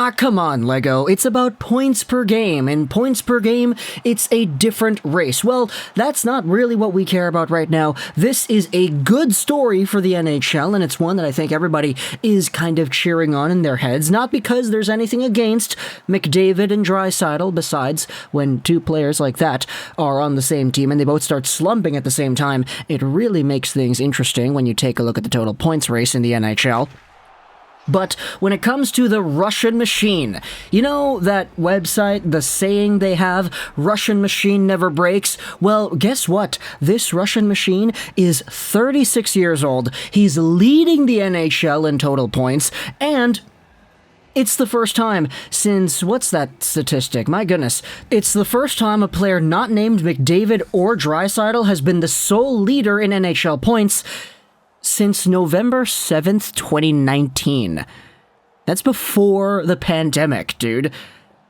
Ah, come on, Lego. It's about points per game, and points per game, it's a different race. Well, that's not really what we care about right now. This is a good story for the NHL, and it's one that I think everybody is kind of cheering on in their heads, not because there's anything against McDavid and Draisaitl, besides, when two players like that are on the same team and they both start slumping at the same time, it really makes things interesting when you take a look at the total points race in the NHL. But when it comes to the Russian machine, you know that website, the saying they have, Russian machine never breaks? Well, guess what? This Russian machine is 36 years old. He's leading the NHL in total points, and it's the first time since, what's that statistic? My goodness. It's the first time a player not named McDavid or Draisaitl has been the sole leader in NHL points since November 7th, 2019. That's before the pandemic, dude.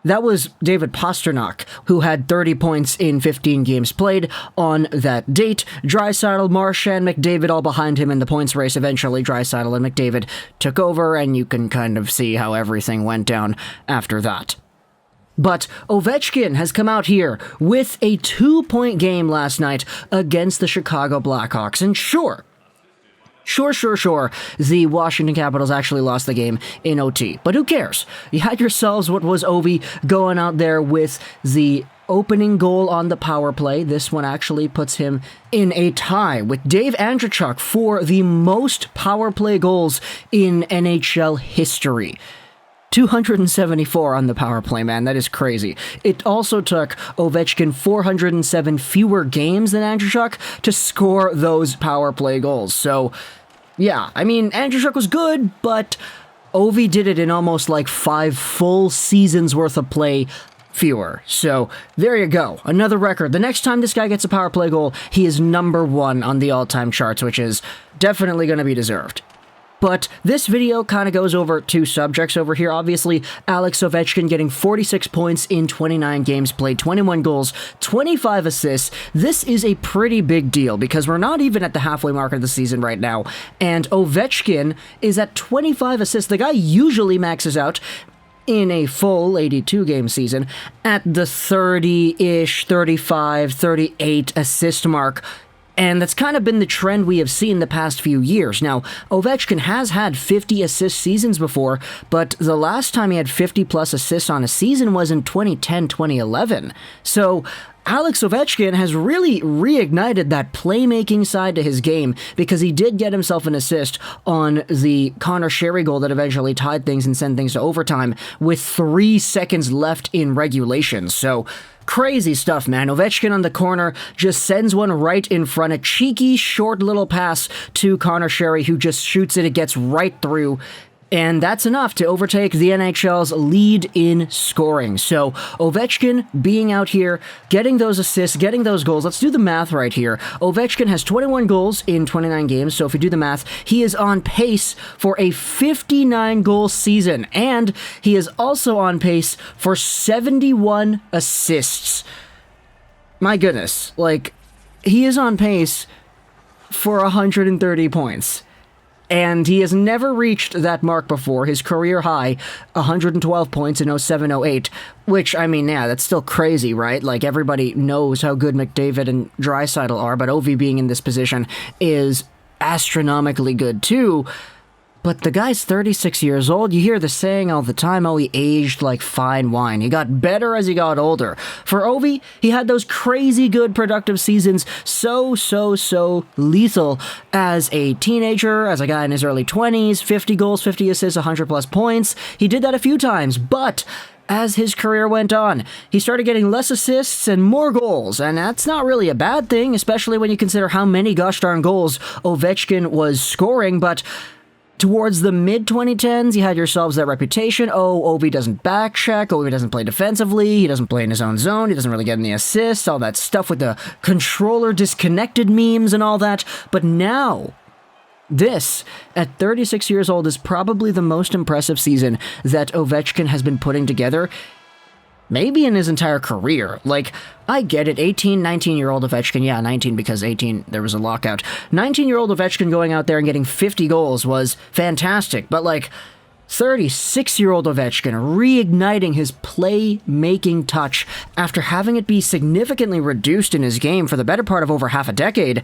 That was David Pastrnak, who had 30 points in 15 games played on that date. Draisaitl, Marchand, McDavid all behind him in the points race. Eventually, Draisaitl and McDavid took over, and you can kind of see how everything went down after that. But Ovechkin has come out here with a 2-point game last night against the Chicago Blackhawks, and sure, the Washington Capitals actually lost the game in OT. But who cares? You had yourselves what was Ovi going out there with the opening goal on the power play. This one actually puts him in a tie with Dave Andreychuk for the most power play goals in NHL history. 274 on the power play, man. That is crazy. It also took Ovechkin 407 fewer games than Andreychuk to score those power play goals. So, yeah, I mean, Andreychuk was good, but Ovi did it in almost like 5 full seasons worth of play fewer. So, there you go. Another record. The next time this guy gets a power play goal, he is number 1 on the all-time charts, which is definitely going to be deserved. But this video kind of goes over 2 subjects over here. Obviously, Alex Ovechkin getting 46 points in 29 games played, 21 goals, 25 assists. This is a pretty big deal because we're not even at the halfway mark of the season right now. And Ovechkin is at 25 assists. The guy usually maxes out in a full 82-game season at the 30-ish, 35, 38 assist mark. And that's kind of been the trend we have seen the past few years. Now, Ovechkin has had 50 assist seasons before, but the last time he had 50-plus assists on a season was in 2010-2011. So, Alex Ovechkin has really reignited that playmaking side to his game because he did get himself an assist on the Connor Sherry goal that eventually tied things and sent things to overtime with 3 seconds left in regulation. So, crazy stuff, man. Ovechkin on the corner just sends one right in front. A cheeky, short little pass to Connor Sherry, who just shoots it. It gets right through. And that's enough to overtake the NHL's lead in scoring. So, Ovechkin being out here, getting those assists, getting those goals. Let's do the math right here. Ovechkin has 21 goals in 29 games, so if you do the math, he is on pace for a 59-goal season. And he is also on pace for 71 assists. My goodness. Like, he is on pace for 130 points. And he has never reached that mark before. His career high, 112 points in 07-08, which, I mean, yeah, that's still crazy, right? Like, everybody knows how good McDavid and Draisaitl are, but Ovi being in this position is astronomically good, too. But the guy's 36 years old. You hear the saying all the time, oh, he aged like fine wine. He got better as he got older. For Ovi, he had those crazy good productive seasons, so lethal as a teenager, as a guy in his early 20s, 50 goals, 50 assists, 100 plus points. He did that a few times, but as his career went on, he started getting less assists and more goals, and that's not really a bad thing, especially when you consider how many gosh darn goals Ovechkin was scoring, but towards the mid-2010s, you had yourselves that reputation. Oh, Ovi doesn't backcheck. Ovi doesn't play defensively. He doesn't play in his own zone. He doesn't really get any assists. All that stuff with the controller disconnected memes and all that. But now, this, at 36 years old, is probably the most impressive season that Ovechkin has been putting together, maybe in his entire career. Like, I get it, 18, 19-year-old Ovechkin, yeah, 19 because 18, there was a lockout. 19-year-old Ovechkin going out there and getting 50 goals was fantastic, but like, 36-year-old Ovechkin reigniting his play-making touch after having it be significantly reduced in his game for the better part of over half a decade.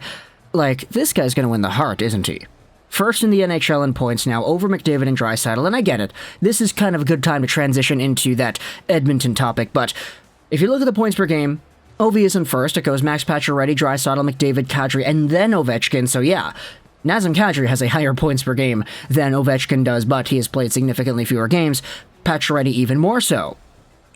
Like, this guy's gonna win the Hart, isn't he? First in the NHL in points now, over McDavid and Draisaitl, and I get it. This is kind of a good time to transition into that Edmonton topic, but if you look at the points per game, Ovi isn't first. It goes Max Pacioretty, Draisaitl, McDavid, Kadri, and then Ovechkin, so yeah. Nazem Kadri has a higher points per game than Ovechkin does, but he has played significantly fewer games. Pacioretty even more so.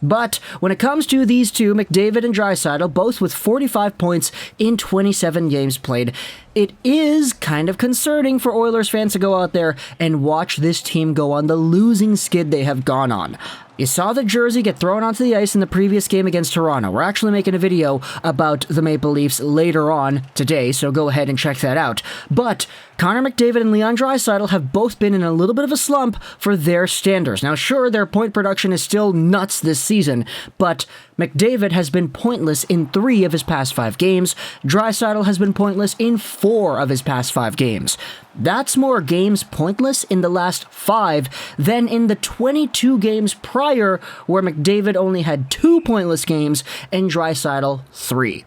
But when it comes to these two, McDavid and Draisaitl, both with 45 points in 27 games played, it is kind of concerning for Oilers fans to go out there and watch this team go on the losing skid they have gone on. You saw the jersey get thrown onto the ice in the previous game against Toronto. We're actually making a video about the Maple Leafs later on today, so go ahead and check that out. But Connor McDavid and Leon Draisaitl have both been in a little bit of a slump for their standards. Now, sure, their point production is still nuts this season, but McDavid has been pointless in 3 of his past 5 games. Draisaitl has been pointless in 4 of his past 5 games. That's more games pointless in the last 5 than in the 22 games prior, where McDavid only had 2 pointless games and Draisaitl 3.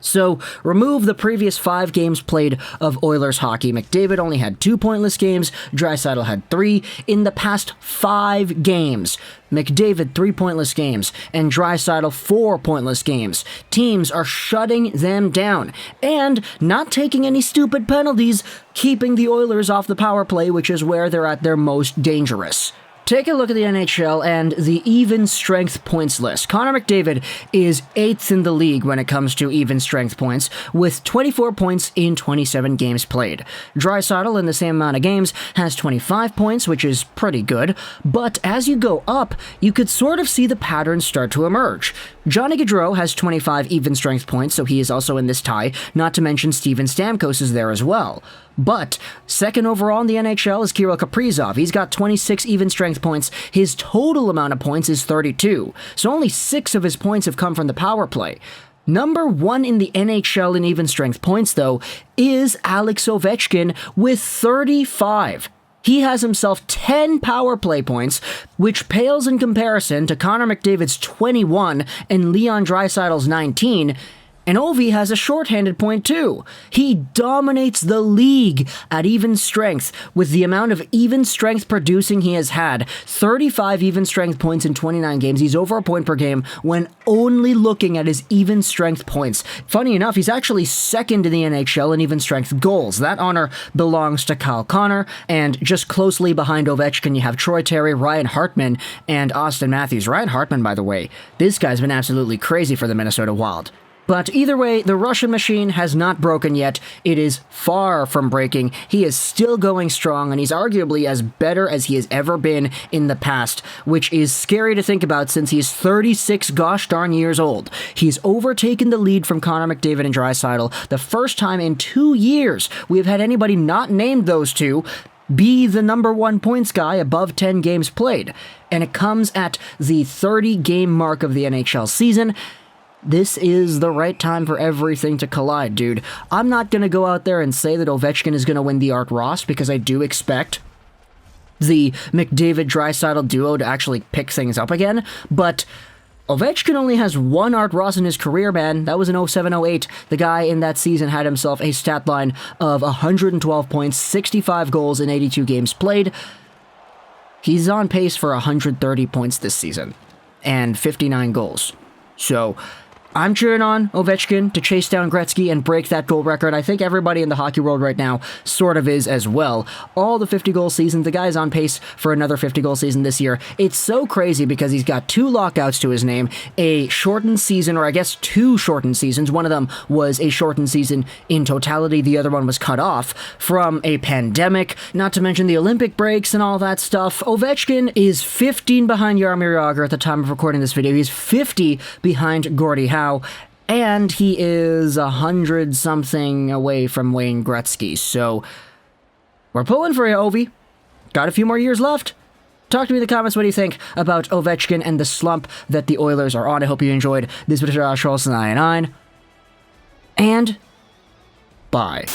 So, remove the previous 5 games played of Oilers hockey. McDavid only had 2 pointless games, Draisaitl had 3. In the past 5 games, McDavid 3 pointless games, and Draisaitl 4 pointless games. Teams are shutting them down, and not taking any stupid penalties, keeping the Oilers off the power play, which is where they're at their most dangerous. Take a look at the NHL and the even strength points list. Connor McDavid is 8th in the league when it comes to even strength points, with 24 points in 27 games played. Draisaitl, in the same amount of games, has 25 points, which is pretty good, but as you go up, you could sort of see the patterns start to emerge. Johnny Gaudreau has 25 even strength points, so he is also in this tie, not to mention Steven Stamkos is there as well. But second overall in the NHL is Kirill Kaprizov. He's got 26 even strength points. His total amount of points is 32, so only 6 of his points have come from the power play. Number 1 in the NHL in even strength points, though, is Alex Ovechkin with 35. He has himself 10 power play points, which pales in comparison to Connor McDavid's 21 and Leon Draisaitl's 19, and Ovi has a shorthanded point too. He dominates the league at even strength with the amount of even strength producing he has had. 35 even strength points in 29 games. He's over a point per game when only looking at his even strength points. Funny enough, he's actually second in the NHL in even strength goals. That honor belongs to Kyle Connor, and just closely behind Ovechkin you have Troy Terry, Ryan Hartman, and Austin Matthews. Ryan Hartman, by the way, this guy's been absolutely crazy for the Minnesota Wild. But either way, the Russian machine has not broken yet. It is far from breaking. He is still going strong, and he's arguably as better as he has ever been in the past, which is scary to think about since he's 36 gosh darn years old. He's overtaken the lead from Connor McDavid and Draisaitl, the first time in 2 years we have had anybody not named those two be the number 1 points guy above 10 games played. And it comes at the 30-game mark of the NHL season. This is the right time for everything to collide, dude. I'm not going to go out there and say that Ovechkin is going to win the Art Ross, because I do expect the McDavid-Draisaitl duo to actually pick things up again, but Ovechkin only has 1 Art Ross in his career, man. That was in 07-08. The guy in that season had himself a stat line of 112 points, 65 goals in 82 games played. He's on pace for 130 points this season, and 59 goals. So I'm cheering on Ovechkin to chase down Gretzky and break that goal record. I think everybody in the hockey world right now sort of is as well. All the 50-goal seasons, the guy's on pace for another 50-goal season this year. It's so crazy because he's got 2 lockouts to his name, a shortened season, or I guess 2 shortened seasons. One of them was a shortened season in totality. The other one was cut off from a pandemic, not to mention the Olympic breaks and all that stuff. Ovechkin is 15 behind Jaromir Jagr at the time of recording this video. He's 50 behind Gordie Howe. And he is 100-something away from Wayne Gretzky, so we're pulling for you, Ovi. Got a few more years left. Talk to me in the comments, what do you think about Ovechkin and the slump that the Oilers are on. I hope you enjoyed this video, and bye.